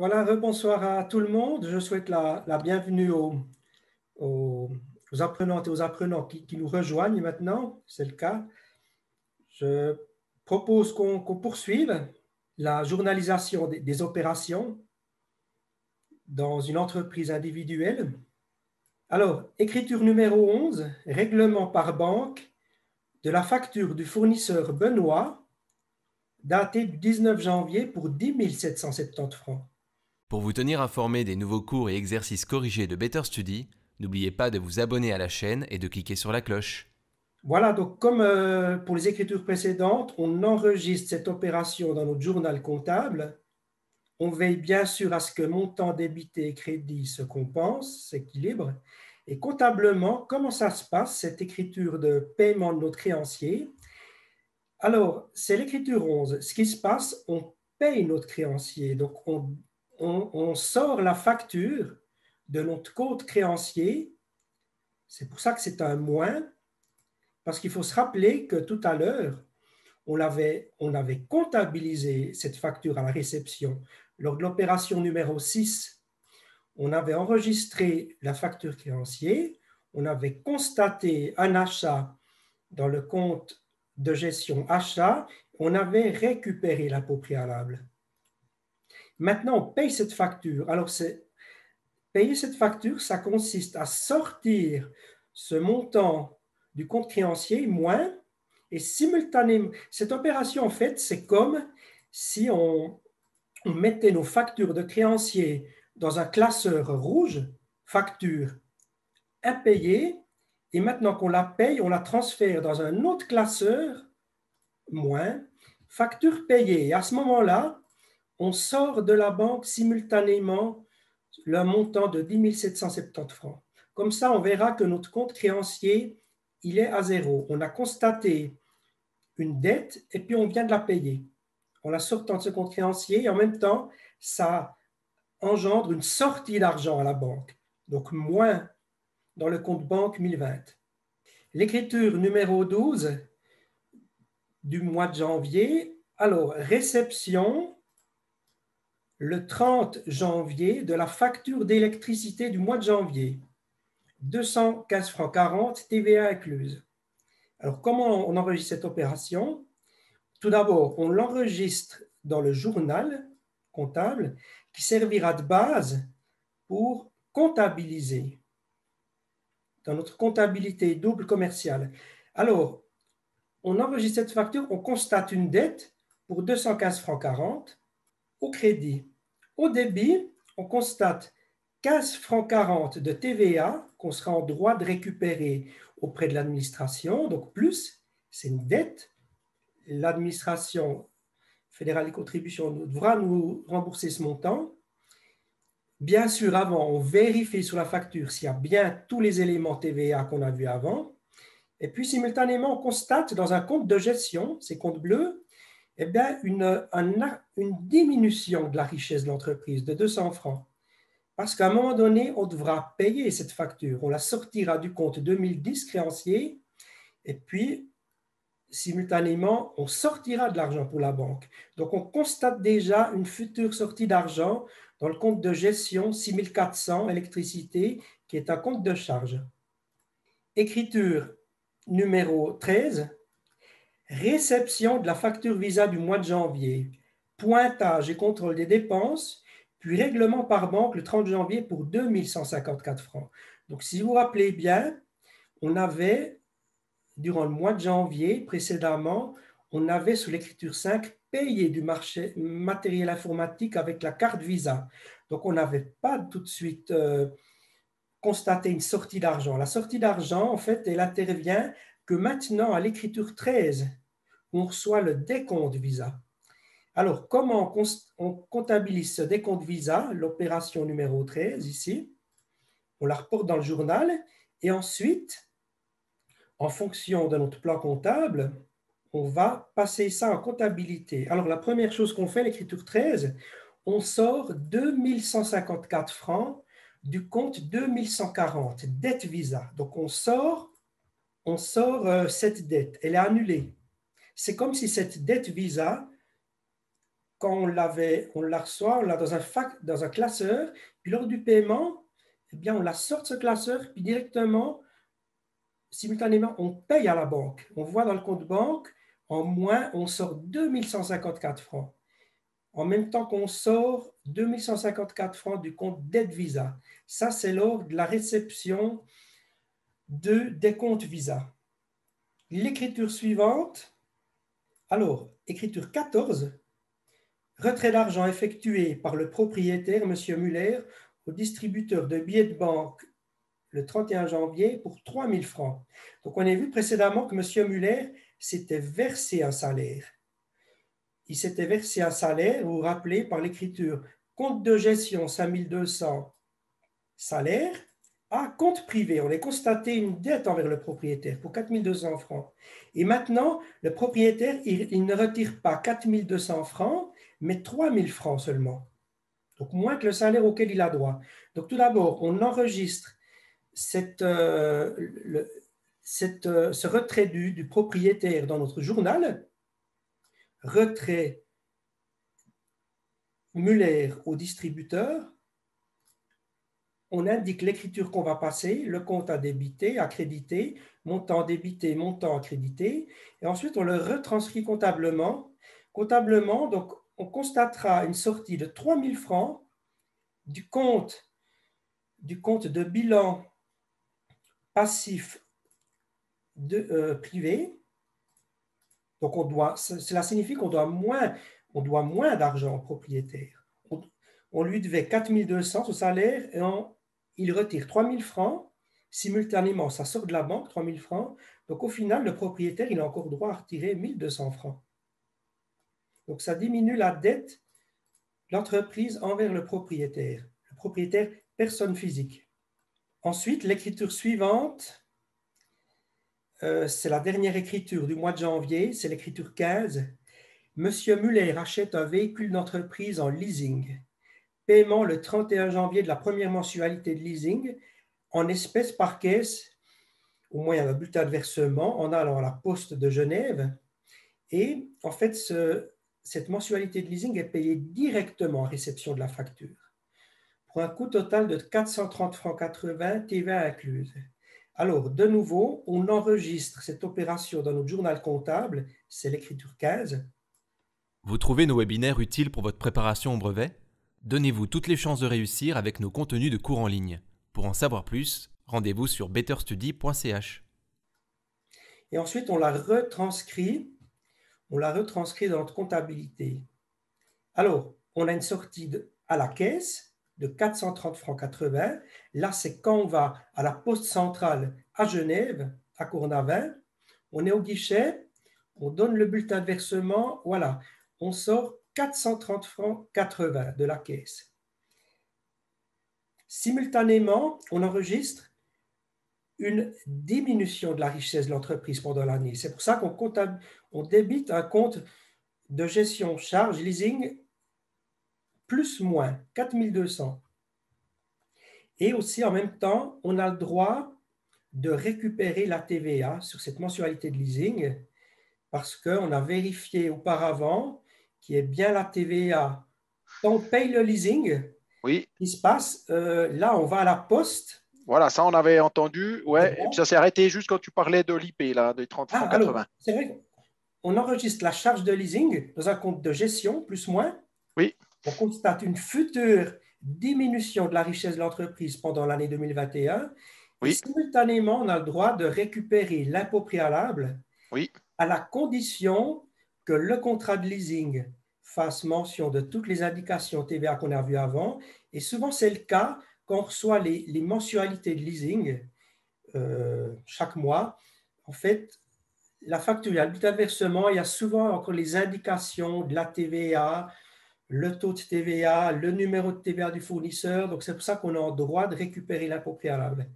Voilà, rebonsoir à tout le monde. Je souhaite la bienvenue aux apprenantes et aux apprenants qui nous rejoignent maintenant. C'est le cas. Je propose qu'on poursuive la journalisation des opérations dans une entreprise individuelle. Alors, écriture numéro 11, règlement par banque de la facture du fournisseur Benoît, datée du 19 janvier pour 10 770 francs. Pour vous tenir informé des nouveaux cours et exercices corrigés de Better Study, n'oubliez pas de vous abonner à la chaîne et de cliquer sur la cloche. Voilà, donc comme pour les écritures précédentes, on enregistre cette opération dans notre journal comptable. On veille bien sûr à ce que montant débité et crédit se compensent, s'équilibrent. Et comptablement, comment ça se passe, cette écriture de paiement de notre créancier? Alors, c'est l'écriture 11. Ce qui se passe, on paye notre créancier. Donc, on sort la facture de notre compte créancier. C'est pour ça que c'est un moins. Parce qu'il faut se rappeler que tout à l'heure, on avait comptabilisé cette facture à la réception. Lors de l'opération numéro 6, on avait enregistré la facture créancier, on avait constaté un achat dans le compte de gestion achat, on avait récupéré l'impôt préalable. Maintenant, on paye cette facture. Alors, payer cette facture, ça consiste à sortir ce montant du compte créancier moins. Et simultanément, cette opération, en fait, c'est comme si on mettait nos factures de créanciers dans un classeur rouge, facture impayée, et maintenant qu'on la paye, on la transfère dans un autre classeur, moins, facture payée. Et à ce moment-là, on sort de la banque simultanément le montant de 10 770 francs. Comme ça, on verra que notre compte créancier, il est à zéro. On a constaté une dette et puis on vient de la payer. En la sortant de ce compte créancier et en même temps, ça engendre une sortie d'argent à la banque. Donc moins dans le compte banque 1020. L'écriture numéro 12 du mois de janvier. Alors, réception le 30 janvier de la facture d'électricité du mois de janvier. 215 francs 40, TVA incluse. Alors, comment on enregistre cette opération? Tout d'abord, on l'enregistre dans le journal comptable qui servira de base pour comptabiliser dans notre comptabilité double commerciale. Alors, on enregistre cette facture, on constate une dette pour 215 francs 40 au crédit. Au débit, on constate 15 francs 40 de TVA qu'on sera en droit de récupérer auprès de l'administration, donc plus, c'est une dette. L'administration fédérale des contributions devra nous rembourser ce montant. Bien sûr, avant, on vérifie sur la facture s'il y a bien tous les éléments TVA qu'on a vus avant. Et puis, simultanément, on constate dans un compte de gestion, ces comptes bleus, eh bien, une diminution de la richesse de l'entreprise de 200 francs. Parce qu'à un moment donné, on devra payer cette facture. On la sortira du compte 2010 créancier et puis, simultanément, on sortira de l'argent pour la banque. Donc, on constate déjà une future sortie d'argent dans le compte de gestion 6400 électricité, qui est un compte de charge. Écriture numéro 13, réception de la facture Visa du mois de janvier, pointage et contrôle des dépenses, puis règlement par banque le 30 janvier pour 2154 francs. Donc, si vous vous rappelez bien, on avait, durant le mois de janvier précédemment, on avait sous l'écriture 5 payé du marché matériel informatique avec la carte Visa. Donc, on n'avait pas tout de suite constaté une sortie d'argent. La sortie d'argent, en fait, elle intervient que maintenant à l'écriture 13, on reçoit le décompte Visa. Alors, comment on comptabilise ce décompte Visa, l'opération numéro 13 ici? On la reporte dans le journal et ensuite, en fonction de notre plan comptable, on va passer ça en comptabilité. Alors, la première chose qu'on fait, l'écriture 13, on sort 2154 francs du compte 2140, dette Visa. Donc, on sort cette dette, elle est annulée. C'est comme si cette dette Visa quand on la reçoit, on l'a dans un classeur, puis lors du paiement, eh bien, on la sort de ce classeur, puis directement, simultanément, on paye à la banque. On voit dans le compte banque, en moins, on sort 2154 francs. En même temps qu'on sort 2154 francs du compte d'aide Visa. Ça, c'est lors de la réception des comptes Visa. L'écriture suivante, alors, écriture 14, retrait d'argent effectué par le propriétaire, M. Muller, au distributeur de billets de banque le 31 janvier pour 3 000 francs. Donc, on a vu précédemment que M. Muller s'était versé un salaire. Il s'était versé un salaire, vous vous rappelez, par l'écriture compte de gestion 5200 salaire à compte privé. On a constaté une dette envers le propriétaire pour 4 200 francs. Et maintenant, le propriétaire, il ne retire pas 4 200 francs, mais 3 000 francs seulement. Donc, moins que le salaire auquel il a droit. Donc, tout d'abord, on enregistre ce retrait du propriétaire dans notre journal. Retrait Muller au distributeur. On indique l'écriture qu'on va passer, le compte à débiter, à créditer, montant débité, montant à créditer, et ensuite on le retranscrit comptablement. Comptablement, donc, on constatera une sortie de 3 000 francs du compte de bilan passif privé. Donc, cela signifie qu'on doit moins d'argent au propriétaire. On lui devait 4 200 au salaire et il retire 3 000 francs. Simultanément, ça sort de la banque, 3 000 francs. Donc, au final, le propriétaire, il a encore droit à retirer 1 200 francs. Donc, ça diminue la dette de l'entreprise envers le propriétaire personne physique. Ensuite, l'écriture suivante, c'est la dernière écriture du mois de janvier, c'est l'écriture 15. Monsieur Muller achète un véhicule d'entreprise en leasing. Paiement le 31 janvier de la première mensualité de leasing en espèces par caisse au moyen d'un bulletin de versement en allant à la poste de Genève. Et en fait, cette mensualité de leasing est payée directement à réception de la facture pour un coût total de 430 francs 80, TVA incluse. Alors, de nouveau, on enregistre cette opération dans notre journal comptable, c'est l'écriture 15. Vous trouvez nos webinaires utiles pour votre préparation au brevet ? Donnez-vous toutes les chances de réussir avec nos contenus de cours en ligne. Pour en savoir plus, rendez-vous sur betterstudy.ch. Et ensuite, on la retranscrit dans notre comptabilité. Alors, on a une sortie à la caisse de 430 francs 80. Là, c'est quand on va à la poste centrale à Genève, à Cournavin. On est au guichet, on donne le bulletin de versement, voilà, on sort 430 francs 80 de la caisse. Simultanément, on enregistre une diminution de la richesse de l'entreprise pendant l'année. C'est pour ça qu'on débite un compte de gestion charge leasing plus moins 4 200. Et aussi, en même temps, on a le droit de récupérer la TVA sur cette mensualité de leasing parce qu'on a vérifié auparavant qu'il y ait bien la TVA. Quand on paye le leasing, Oui. il se passe, là, on va à la poste. Voilà, ça, on avait entendu. Ouais. Et puis ça s'est arrêté juste quand tu parlais de l'IP, là, des 30 francs 80. Alors, c'est vrai qu'on enregistre la charge de leasing dans un compte de gestion, plus moins. Oui. On constate une future diminution de la richesse de l'entreprise pendant l'année 2021. Oui. Et simultanément, on a le droit de récupérer l'impôt préalable à la condition que le contrat de leasing fasse mention de toutes les indications TVA qu'on a vues avant. Et souvent, c'est le cas quand on reçoit les mensualités de leasing chaque mois. En fait, la facture, il y a le bulletin de versement, il y a souvent encore les indications de la TVA, le taux de TVA, le numéro de TVA du fournisseur. Donc, c'est pour ça qu'on a le droit de récupérer l'impôt préalable.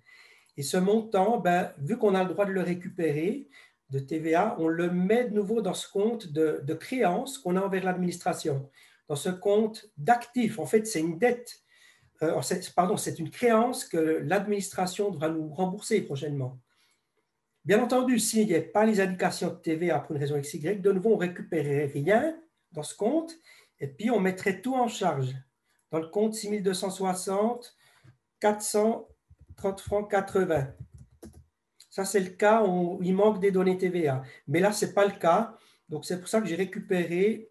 Et ce montant, vu qu'on a le droit de le récupérer de TVA, on le met de nouveau dans ce compte de créance qu'on a envers l'administration, dans ce compte d'actifs. En fait, c'est une dette, c'est une créance que l'administration devra nous rembourser prochainement. Bien entendu, s'il n'y a pas les indications de TVA pour une raison XY, de nouveau, on ne récupérerait rien dans ce compte. Et puis, on mettrait tout en charge. Dans le compte 6260, 430 francs 80. Ça, c'est le cas où il manque des données TVA. Mais là, ce n'est pas le cas. Donc, c'est pour ça que j'ai récupéré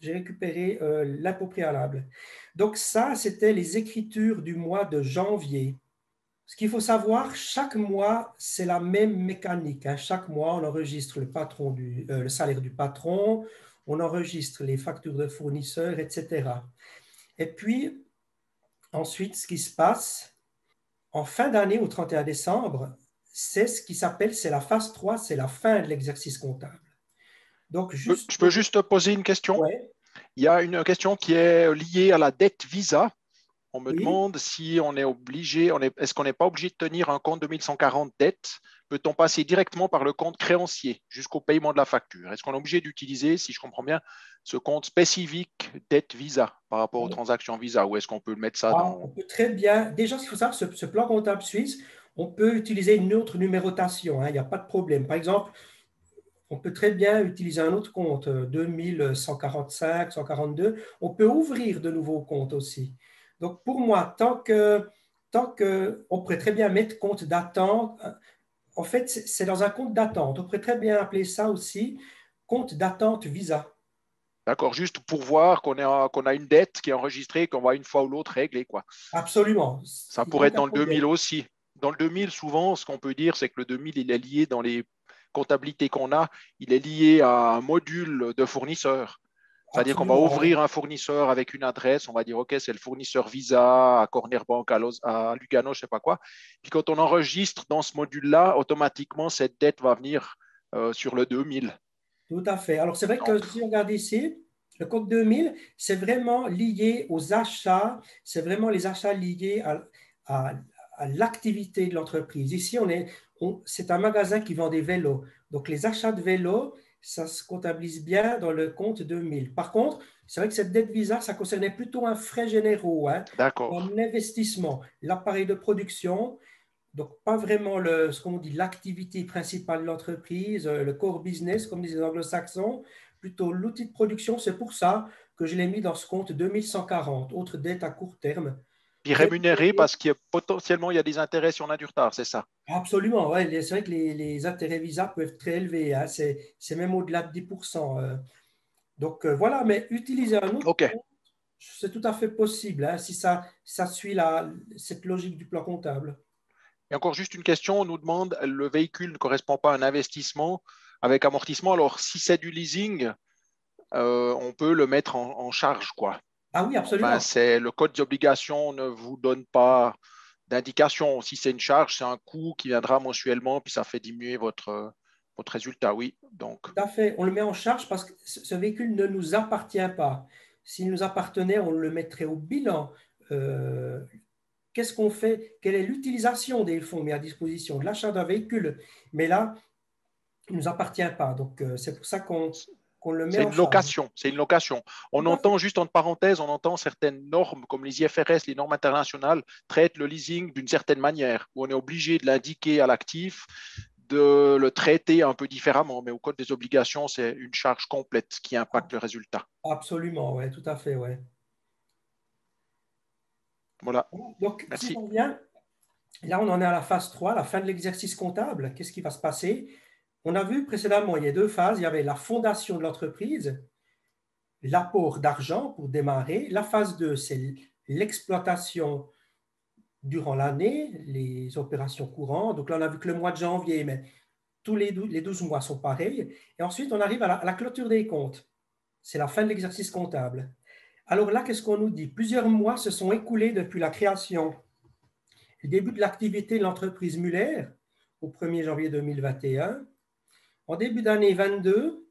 l'impôt préalable. Donc, ça, c'était les écritures du mois de janvier. Ce qu'il faut savoir, chaque mois, c'est la même mécanique, hein. Chaque mois, on enregistre le salaire du patron, on enregistre les factures de fournisseurs, etc. Et puis, ensuite, ce qui se passe, en fin d'année, au 31 décembre, c'est ce qui s'appelle, c'est la phase 3, c'est la fin de l'exercice comptable. Donc, juste Je peux juste te poser une question? ouais, Il y a une question qui est liée à la dette Visa. On me oui. demande si on est obligé, est-ce qu'on n'est pas obligé de tenir un compte 2140 dette? Peut-on passer directement par le compte créancier jusqu'au paiement de la facture? Est-ce qu'on est obligé d'utiliser, si je comprends bien, ce compte spécifique dette Visa par rapport aux transactions Visa, ou est-ce qu'on peut mettre ça On dans… peut très bien, déjà, ce qu'il faut savoir, ce plan comptable suisse, on peut utiliser une autre numérotation, hein, il n'y a pas de problème. Par exemple, on peut très bien utiliser un autre compte, 2145, 142. On peut ouvrir de nouveaux comptes aussi. Donc, pour moi, on pourrait très bien mettre compte d'attente. En fait, c'est dans un compte d'attente. On pourrait très bien appeler ça aussi compte d'attente Visa. D'accord, juste pour voir qu'on a une dette qui est enregistrée, qu'on va une fois ou l'autre régler, quoi. Absolument. Ça Il n'y a pourrait être aucun dans le problème. 2000 aussi. Dans le 2000, souvent, ce qu'on peut dire, c'est que le 2000, il est lié dans les comptabilités qu'on a, il est lié à un module de fournisseur. C'est-à-dire qu'on va Absolument, oui. ouvrir un fournisseur avec une adresse, on va dire, OK, c'est le fournisseur Visa à Corner Bank, à Lugano, je ne sais pas quoi. Puis quand on enregistre dans ce module-là, automatiquement, cette dette va venir sur le 2000. Tout à fait. Alors, c'est vrai que Donc, si on regarde ici, le compte 2000, c'est vraiment lié aux achats, c'est vraiment les achats liés à- à l'activité de l'entreprise. Ici, c'est un magasin qui vend des vélos. Donc, les achats de vélos, ça se comptabilise bien dans le compte 2000. Par contre, c'est vrai que cette dette Visa, ça concernait plutôt un frais généraux, hein, d'accord. un investissement, l'appareil de production. Donc, pas vraiment ce qu'on dit l'activité principale de l'entreprise, le core business, comme disent les anglo-saxons, plutôt l'outil de production. C'est pour ça que je l'ai mis dans ce compte 2140, autre dette à court terme. Puis rémunéré Rémunéré. parce qu'il y a potentiellement il y a des intérêts si on a du retard, c'est ça. Absolument, ouais. C'est vrai que les intérêts Visa peuvent être très élevés, hein. C'est même au-delà de 10%. Donc, voilà, mais utiliser un autre OK. compte, c'est tout à fait possible, hein, si ça suit cette logique du plan comptable. Et encore juste une question, on nous demande, le véhicule ne correspond pas à un investissement avec amortissement. Alors, si c'est du leasing, on peut le mettre en charge, quoi. Ah oui, Enfin, absolument. c'est le code d'obligation ne vous donne pas d'indication. Si c'est une charge, c'est un coût qui viendra mensuellement, puis ça fait diminuer votre résultat, oui. Donc, Tout à fait. On le met en charge parce que ce véhicule ne nous appartient pas. S'il nous appartenait, on le mettrait au bilan. Euh, Qu'est-ce qu'on fait? Quelle est l'utilisation des fonds mis à disposition de l'achat d'un véhicule? Mais là, il ne nous appartient pas. Donc, c'est pour ça qu'on le met c'est en une charge. location. C'est une location. On Tout à fait. entend, juste entre parenthèses, on entend certaines normes comme les IFRS, les normes internationales, traitent le leasing d'une certaine manière, où on est obligé de l'indiquer à l'actif, de le traiter un peu différemment. Mais au code des obligations, c'est une charge complète qui impacte le résultat. Absolument, ouais, tout à fait, ouais. Voilà. Donc, si Merci. on revient, là, on en est à la phase 3, la fin de l'exercice comptable. Qu'est-ce qui va se passer? On a vu précédemment, il y a deux phases. Il y avait la fondation de l'entreprise, l'apport d'argent pour démarrer. La phase 2, c'est l'exploitation durant l'année, les opérations courantes. Donc là, on a vu que le mois de janvier, mais tous les 12 mois sont pareils. Et ensuite, on arrive à la clôture des comptes. C'est la fin de l'exercice comptable. Alors là, qu'est-ce qu'on nous dit? Plusieurs mois se sont écoulés depuis la création, le début de l'activité de l'entreprise Muller au 1er janvier 2021. En début d'année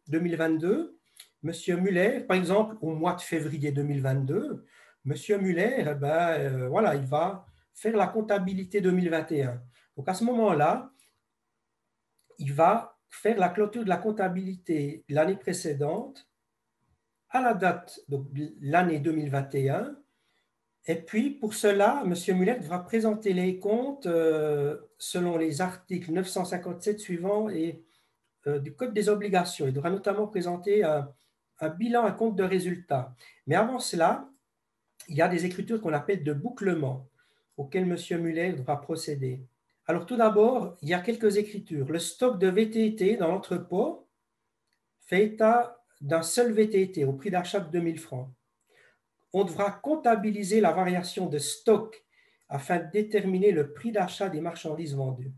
2022, M. Muller, par exemple, au mois de février 2022, M. Muller, voilà, il va faire la comptabilité 2021. Donc à ce moment-là, il va faire la clôture de la comptabilité l'année précédente à la date, donc l'année 2021. Et puis, pour cela, M. Muller devra présenter les comptes selon les articles 957 suivants et du Code des obligations. Il devra notamment présenter un bilan, un compte de résultats. Mais avant cela, il y a des écritures qu'on appelle de bouclement, auxquelles M. Muller devra procéder. Alors tout d'abord, il y a quelques écritures. Le stock de VTT dans l'entrepôt fait état d'un seul VTT au prix d'achat de 2000 francs. On devra comptabiliser la variation de stock afin de déterminer le prix d'achat des marchandises vendues.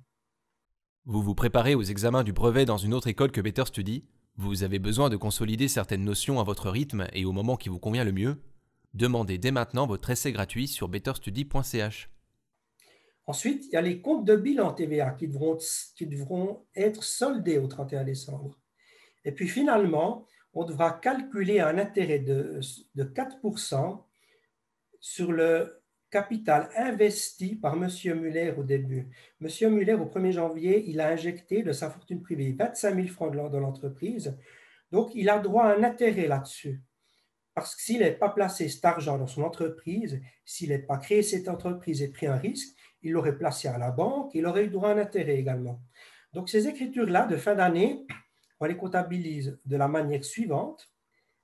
Vous vous préparez aux examens du brevet dans une autre école que Better Study. Vous avez besoin de consolider certaines notions à votre rythme et au moment qui vous convient le mieux. Demandez dès maintenant votre essai gratuit sur betterstudy.ch. Ensuite, il y a les comptes de bilan TVA qui devront être soldés au 31 décembre. Et puis finalement, on devra calculer un intérêt de 4% sur le capital investi par M. Muller au début. M. Muller, au 1er janvier, il a injecté de sa fortune privée 25 000 francs dans l'entreprise. Donc, il a droit à un intérêt là-dessus. Parce que s'il n'est pas placé cet argent dans son entreprise, s'il n'est pas créé cette entreprise et pris un risque, il l'aurait placé à la banque, il aurait eu droit à un intérêt également. Donc, ces écritures-là de fin d'année, on les comptabilise de la manière suivante.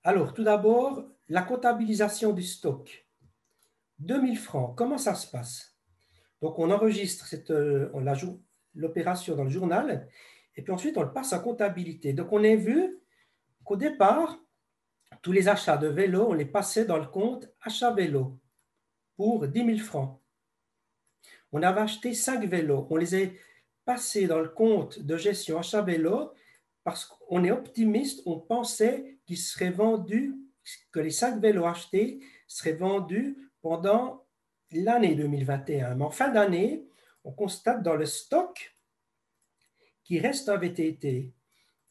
Alors, tout d'abord, la comptabilisation du stock. 2000 francs, comment ça se passe? Donc, on enregistre l'opération dans le journal et puis ensuite, on le passe en comptabilité. Donc, on a vu qu'au départ, tous les achats de vélo, on les passait dans le compte achat vélo pour 10 000 francs. On avait acheté 5 vélos. On les a passés dans le compte de gestion achat vélo parce qu'on est optimiste. On pensait qu'ils seraient vendus, que les 5 vélos achetés seraient vendus pendant l'année 2021. Mais en fin d'année, on constate dans le stock qu'il reste un VTT.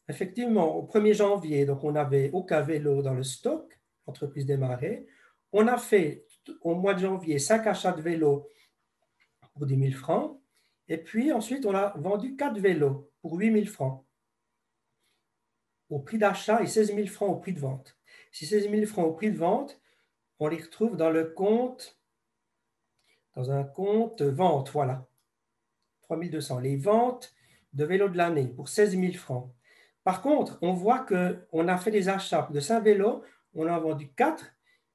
Effectivement, au 1er janvier, donc on n'avait aucun vélo dans le stock, entreprise démarrée. On a fait au mois de janvier 5 achats de vélos pour 10 000 francs. Et puis ensuite, on a vendu 4 vélos pour 8 000 francs au prix d'achat et 16 000 francs au prix de vente. Ces 16 000 francs au prix de vente, on les retrouve dans un compte vente, voilà, 3 200. Les ventes de vélos de l'année pour 16 000 francs. Par contre, on voit qu'on a fait des achats de 5 vélos, on en a vendu 4.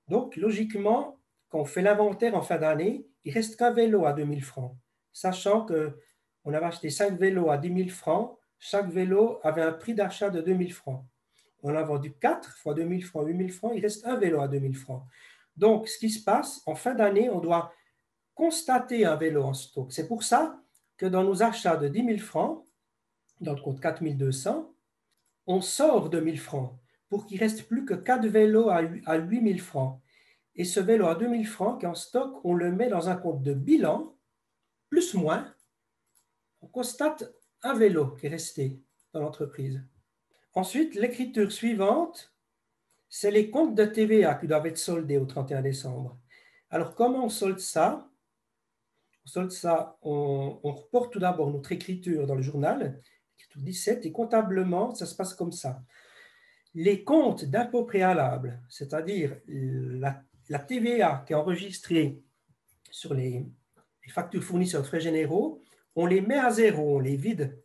Donc, logiquement, quand on fait l'inventaire en fin d'année, il ne reste qu'un vélo à 2 000 francs. Sachant qu'on avait acheté 5 vélos à 10 000 francs, chaque vélo avait un prix d'achat de 2 000 francs. On a vendu 4 fois 2 000 francs, 8 000 francs, il reste un vélo à 2 000 francs. Donc, ce qui se passe, en fin d'année, on doit constater un vélo en stock. C'est pour ça que dans nos achats de 10 000 francs, dans le compte 4 200, on sort 2 000 francs pour qu'il ne reste plus que 4 vélos à 8 000 francs. Et ce vélo à 2 000 francs qui est en stock, on le met dans un compte de bilan, plus moins, on constate un vélo qui est resté dans l'entreprise. Ensuite, l'écriture suivante, c'est les comptes de TVA qui doivent être soldés au 31 décembre. Alors, comment on solde ça? On solde ça, on reporte tout d'abord notre écriture dans le journal, écriture 17, et comptablement, ça se passe comme ça. Les comptes d'impôt préalable, c'est-à-dire la TVA qui est enregistrée sur les factures fournies sur les frais généraux, on les met à zéro, on les vide.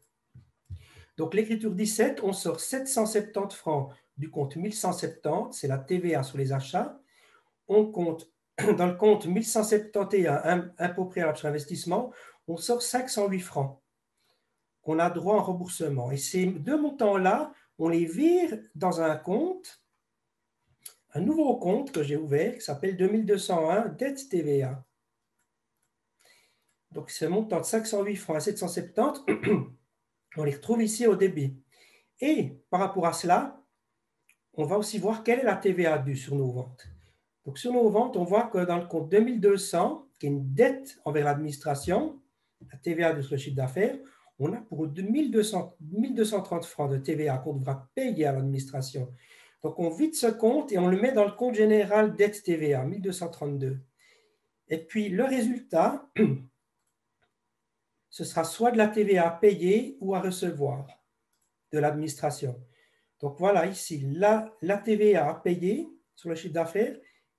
Donc, l'écriture 17, on sort 770 francs du compte 1170, c'est la TVA sur les achats. On compte dans le compte 1171, impôt préalable sur investissement, on sort 508 francs qu'on a droit en remboursement. Et ces deux montants-là, on les vire dans un compte, un nouveau compte que j'ai ouvert qui s'appelle 2201 dette TVA. Donc, ce montant de 508 francs à 770, on les retrouve ici au débit. Et par rapport à cela, on va aussi voir quelle est la TVA due sur nos ventes. Donc, sur nos ventes, on voit que dans le compte 2200, qui est une dette envers l'administration, la TVA de ce chiffre d'affaires, on a pour 1230 francs de TVA qu'on devra payer à l'administration. Donc, on vide ce compte et on le met dans le compte général dette TVA, 1232. Et puis, le résultat, ce sera soit de la TVA à payer ou à recevoir de l'administration. Donc, voilà ici, la TVA à payer sur le chiffre d'affaires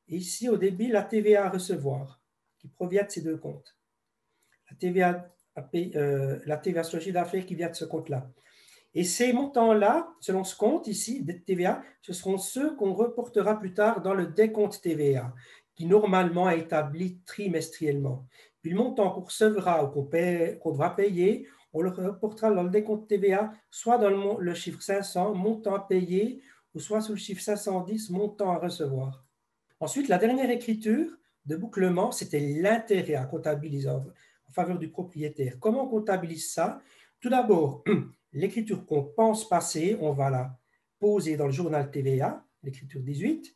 et ici, au débit, la TVA à recevoir qui provient de ces deux comptes. La TVA sur le chiffre d'affaires qui vient de ce compte-là. Et ces montants-là, selon ce compte ici, dette TVA, ce seront ceux qu'on reportera plus tard dans le décompte TVA, qui normalement est établi trimestriellement. Puis le montant qu'on recevra ou qu'on devra payer, on le reportera dans le décompte TVA, soit dans le chiffre 500, montant à payer, ou soit sous le chiffre 510, montant à recevoir. Ensuite, la dernière écriture de bouclement, c'était l'intérêt à comptabiliser en faveur du propriétaire. Comment on comptabilise ça? Tout d'abord, l'écriture qu'on pense passer, on va la poser dans le journal TVA, l'écriture 18,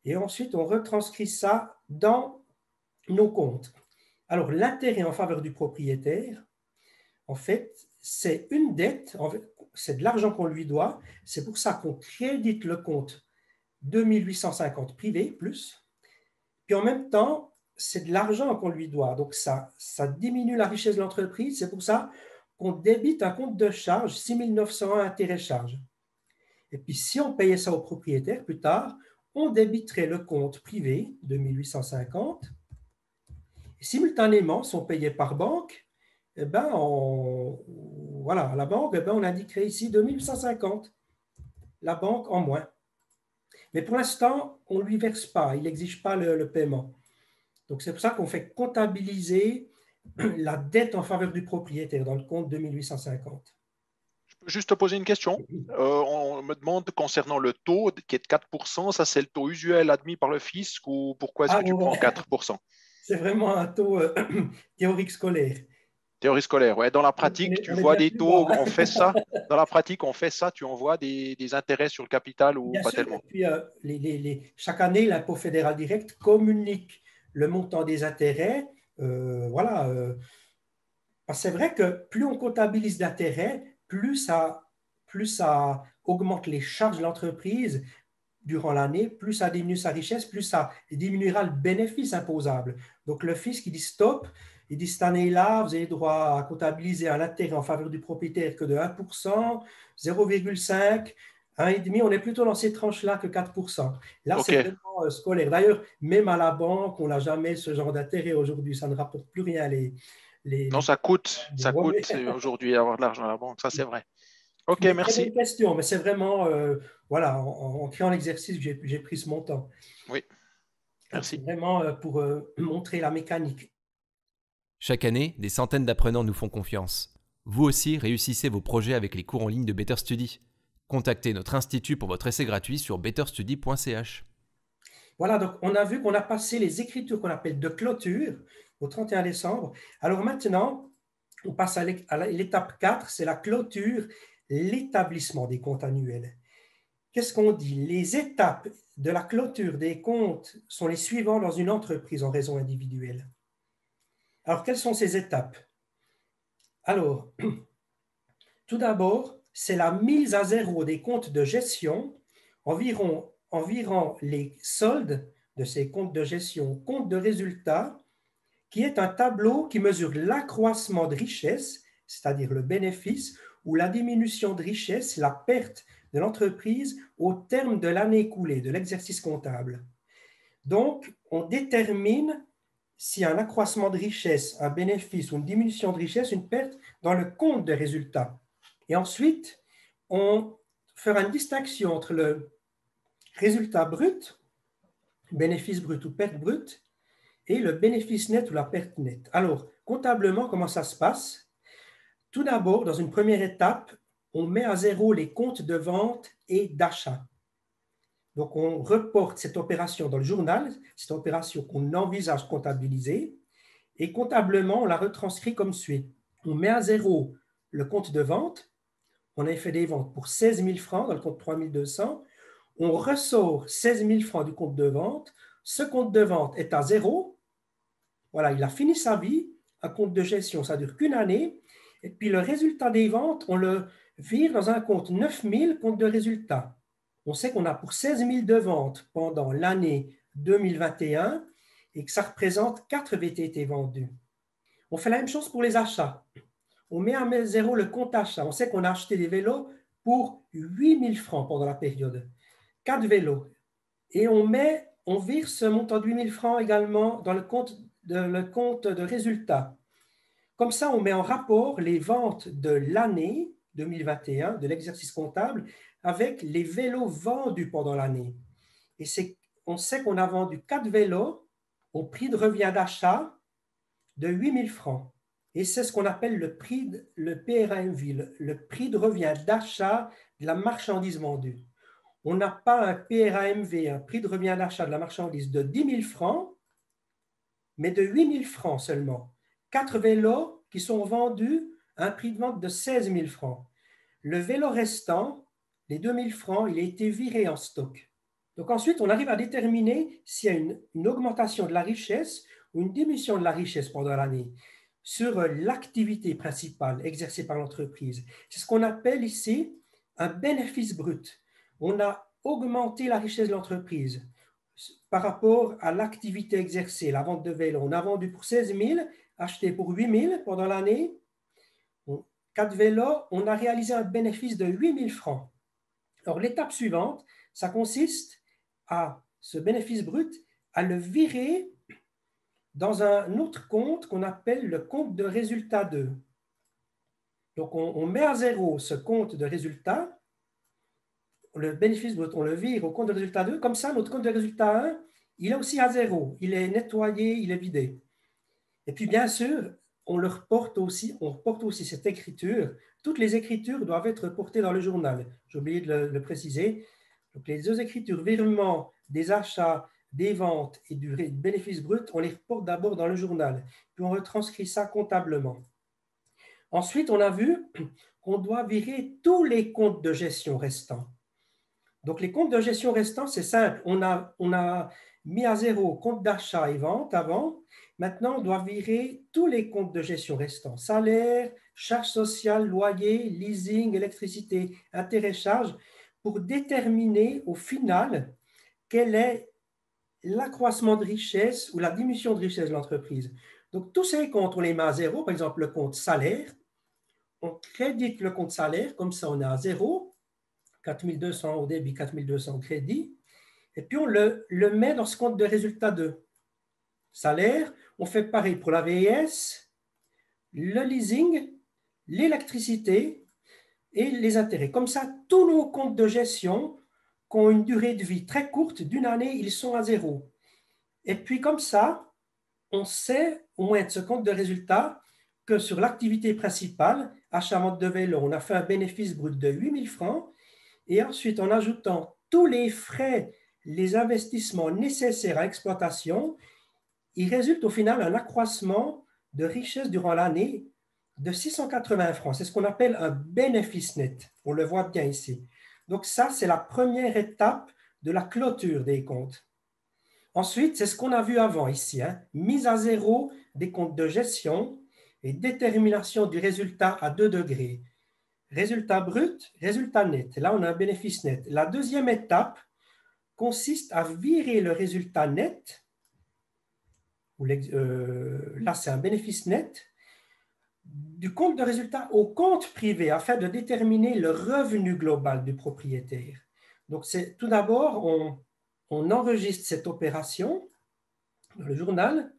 et ensuite on retranscrit ça dans nos comptes. Alors, l'intérêt en faveur du propriétaire, en fait, c'est une dette, c'est de l'argent qu'on lui doit, c'est pour ça qu'on crédite le compte 2850 privé plus, puis en même temps, c'est de l'argent qu'on lui doit, donc ça diminue la richesse de l'entreprise, c'est pour ça qu'on débite un compte de charge 6901 intérêt-charge. Et puis si on payait ça au propriétaire plus tard, on débiterait le compte privé 2850. Et simultanément, si on payait par banque, eh ben voilà, à la banque, eh ben on indiquerait ici 2850, la banque en moins. Mais pour l'instant, on ne lui verse pas, il n'exige pas le paiement. Donc, c'est pour ça qu'on fait comptabiliser la dette en faveur du propriétaire dans le compte 2850. Je peux juste te poser une question. On me demande concernant le taux qui est de 4%, ça c'est le taux usuel admis par le fisc ou pourquoi est-ce que tu prends 4%? C'est vraiment un taux théorique scolaire. Théorie scolaire, ouais. Dans la pratique, tu vois des taux, on fait ça. Dans la pratique, on fait ça, tu envoies des intérêts sur le capital ou Bien pas sûr, tellement? et puis chaque année, l'impôt fédéral direct communique le montant des intérêts. Voilà. C'est vrai que plus on comptabilise d'intérêts, plus ça augmente les charges de l'entreprise durant l'année, plus ça diminue sa richesse, plus ça diminuera le bénéfice imposable. Donc le fisc, il dit stop, il dit cette année-là, vous avez droit à comptabiliser un intérêt en faveur du propriétaire que de 1%, 0,5%, 1,5%, on est plutôt dans ces tranches-là que 4%. Là, c'est vraiment scolaire. D'ailleurs, même à la banque, on n'a jamais ce genre d'intérêt aujourd'hui, ça ne rapporte plus rien. Non, ça coûte aujourd'hui d'avoir de l'argent à la banque, ça c'est vrai. Ok, mais merci. très bonne question, mais c'est vraiment, voilà, en créant l'exercice que j'ai pris ce montant. Oui, merci. C'est vraiment pour montrer la mécanique. Chaque année, des centaines d'apprenants nous font confiance. Vous aussi, réussissez vos projets avec les cours en ligne de Better Study. Contactez notre institut pour votre essai gratuit sur betterstudy.ch. Voilà, donc on a vu qu'on a passé les écritures qu'on appelle de clôture au 31 décembre. Alors maintenant, on passe à l'étape 4, c'est la clôture, l'établissement des comptes annuels. Qu'est-ce qu'on dit? Les étapes de la clôture des comptes sont les suivantes dans une entreprise en raison individuelle. Alors, quelles sont ces étapes? Alors, tout d'abord, c'est la mise à zéro des comptes de gestion, environ les soldes de ces comptes de gestion, compte de résultat, qui est un tableau qui mesure l'accroissement de richesse, c'est-à-dire le bénéfice, ou la diminution de richesse, la perte de l'entreprise au terme de l'année écoulée, de l'exercice comptable. Donc, on détermine s'il y a un accroissement de richesse, un bénéfice ou une diminution de richesse, une perte dans le compte de résultat. Et ensuite, on fera une distinction entre le résultat brut, bénéfice brut ou perte brute, et le bénéfice net ou la perte nette. Alors, comptablement, comment ça se passe? Tout d'abord, dans une première étape, on met à zéro les comptes de vente et d'achat. Donc, on reporte cette opération dans le journal, cette opération qu'on envisage comptabiliser, et comptablement, on la retranscrit comme suit. On met à zéro le compte de vente, on avait fait des ventes pour 16 000 francs dans le compte 3 200, on ressort 16 000 francs du compte de vente, ce compte de vente est à zéro, voilà, il a fini sa vie, un compte de gestion, ça ne dure qu'une année, et puis le résultat des ventes, on le vire dans un compte 9 000, compte de résultat. On sait qu'on a pour 16 000 de ventes pendant l'année 2021 et que ça représente 4 VTT vendus. On fait la même chose pour les achats. On met à zéro le compte achat. On sait qu'on a acheté des vélos pour 8 000 francs pendant la période. 4 vélos. Et on vire ce montant de 8 000 francs également dans le compte de résultat. Comme ça, on met en rapport les ventes de l'année 2021 de l'exercice comptable avec les vélos vendus pendant l'année. Et on sait qu'on a vendu 4 vélos au prix de revient d'achat de 8 000 francs. Et c'est ce qu'on appelle le PRAMV, le prix de revient d'achat de la marchandise vendue. On n'a pas un PRAMV, un prix de revient d'achat de la marchandise de 10 000 francs, mais de 8 000 francs seulement. 4 vélos qui sont vendus à un prix de vente de 16 000 francs. Le vélo restant, les 2 000 francs, il a été viré en stock. Donc ensuite, on arrive à déterminer s'il y a une augmentation de la richesse ou une diminution de la richesse pendant l'année sur l'activité principale exercée par l'entreprise. C'est ce qu'on appelle ici un bénéfice brut. On a augmenté la richesse de l'entreprise par rapport à l'activité exercée, la vente de vélos. On a vendu pour 16 000, acheté pour 8 000 pendant l'année. 4 vélos, on a réalisé un bénéfice de 8 000 francs. Alors l'étape suivante, ça consiste à ce bénéfice brut, à le virer dans un autre compte qu'on appelle le compte de résultat 2. Donc, on met à zéro ce compte de résultat, le bénéfice brut, on le vire au compte de résultat 2. Comme ça, notre compte de résultat 1, il est aussi à zéro. Il est nettoyé, il est vidé. Et puis, bien sûr, on reporte aussi cette écriture. Toutes les écritures doivent être reportées dans le journal. J'ai oublié de le préciser. Donc, les 2 écritures, virement des achats, des ventes et du bénéfice brut, on les reporte d'abord dans le journal, puis on retranscrit ça comptablement. Ensuite, on a vu qu'on doit virer tous les comptes de gestion restants. Donc, les comptes de gestion restants, c'est simple. On a mis à zéro compte d'achat et vente avant. Maintenant, on doit virer tous les comptes de gestion restants. Salaire, charges sociales, loyer, leasing, électricité, intérêts, charges, pour déterminer au final quel est l'accroissement de richesse ou la diminution de richesse de l'entreprise. Donc, tous ces comptes, on les met à zéro. Par exemple, le compte salaire, on crédite le compte salaire, comme ça on est à zéro, 4 200 au débit, 4 200 au crédit, et puis on le met dans ce compte de résultat 2. Salaire, on fait pareil pour la VIS, le leasing, l'électricité et les intérêts. Comme ça, tous nos comptes de gestion qui ont une durée de vie très courte, d'une année, ils sont à zéro. Et puis comme ça, on sait, au moins de ce compte de résultat, que sur l'activité principale, achat-vente de vélo, on a fait un bénéfice brut de 8 000 francs, et ensuite, en ajoutant tous les frais, les investissements nécessaires à l'exploitation, il résulte au final un accroissement de richesse durant l'année de 680 francs. C'est ce qu'on appelle un bénéfice net. On le voit bien ici. Donc ça, c'est la première étape de la clôture des comptes. Ensuite, c'est ce qu'on a vu avant ici, mise à zéro des comptes de gestion et détermination du résultat à 2 degrés. Résultat brut, résultat net. Là, on a un bénéfice net. La deuxième étape consiste à virer le résultat net. Là, c'est un bénéfice net du compte de résultat au compte privé afin de déterminer le revenu global du propriétaire. Donc, tout d'abord, on enregistre cette opération dans le journal,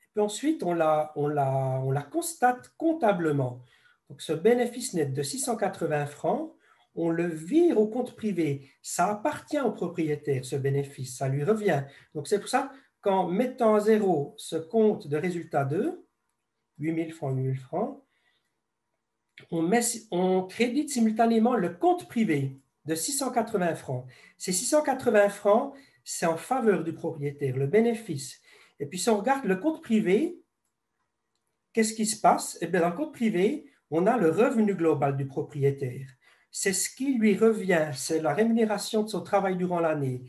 et puis ensuite, on la constate comptablement. Donc, ce bénéfice net de 680 francs, on le vire au compte privé. Ça appartient au propriétaire, ce bénéfice, ça lui revient. Donc, c'est pour ça qu'en mettant à zéro ce compte de résultat 2, 8 000 francs, 8 000 francs, on crédite simultanément le compte privé de 680 francs. Ces 680 francs, c'est en faveur du propriétaire, le bénéfice. Et puis, si on regarde le compte privé, qu'est-ce qui se passe? Eh bien, dans le compte privé, on a le revenu global du propriétaire. C'est ce qui lui revient, c'est la rémunération de son travail durant l'année.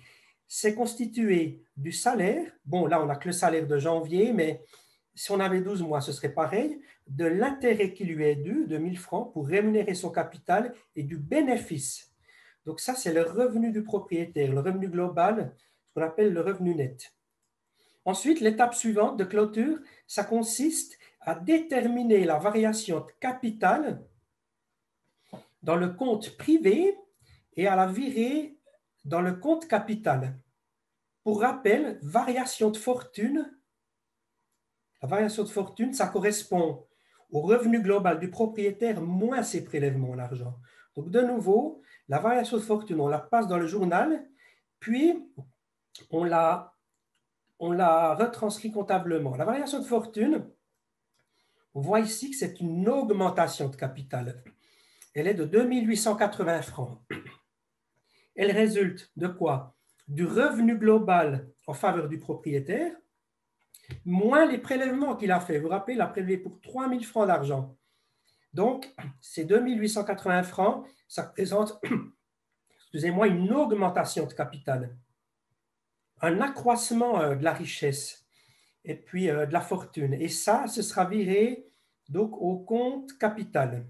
C'est constitué du salaire. Bon, là, on n'a que le salaire de janvier, mais si on avait 12 mois, ce serait pareil. De l'intérêt qui lui est dû, de 1 000 francs, pour rémunérer son capital et du bénéfice. Donc ça, c'est le revenu du propriétaire, le revenu global, ce qu'on appelle le revenu net. Ensuite, l'étape suivante de clôture, ça consiste à déterminer la variation de capital dans le compte privé et à la virer dans le compte capital. Pour rappel, variation de fortune, la variation de fortune, ça correspond au revenu global du propriétaire moins ses prélèvements en argent. Donc, de nouveau, la variation de fortune, on la passe dans le journal, puis on la retranscrit comptablement. La variation de fortune, on voit ici que c'est une augmentation de capital. Elle est de 2880 francs. Elle résulte de quoi? Du revenu global en faveur du propriétaire, moins les prélèvements qu'il a fait. Vous vous rappelez, il a prélevé pour 3000 francs d'argent. Donc, ces 2880 francs, ça représente, excusez-moi, une augmentation de capital, un accroissement de la richesse et puis de la fortune. Et ça, ce sera viré donc au compte capital.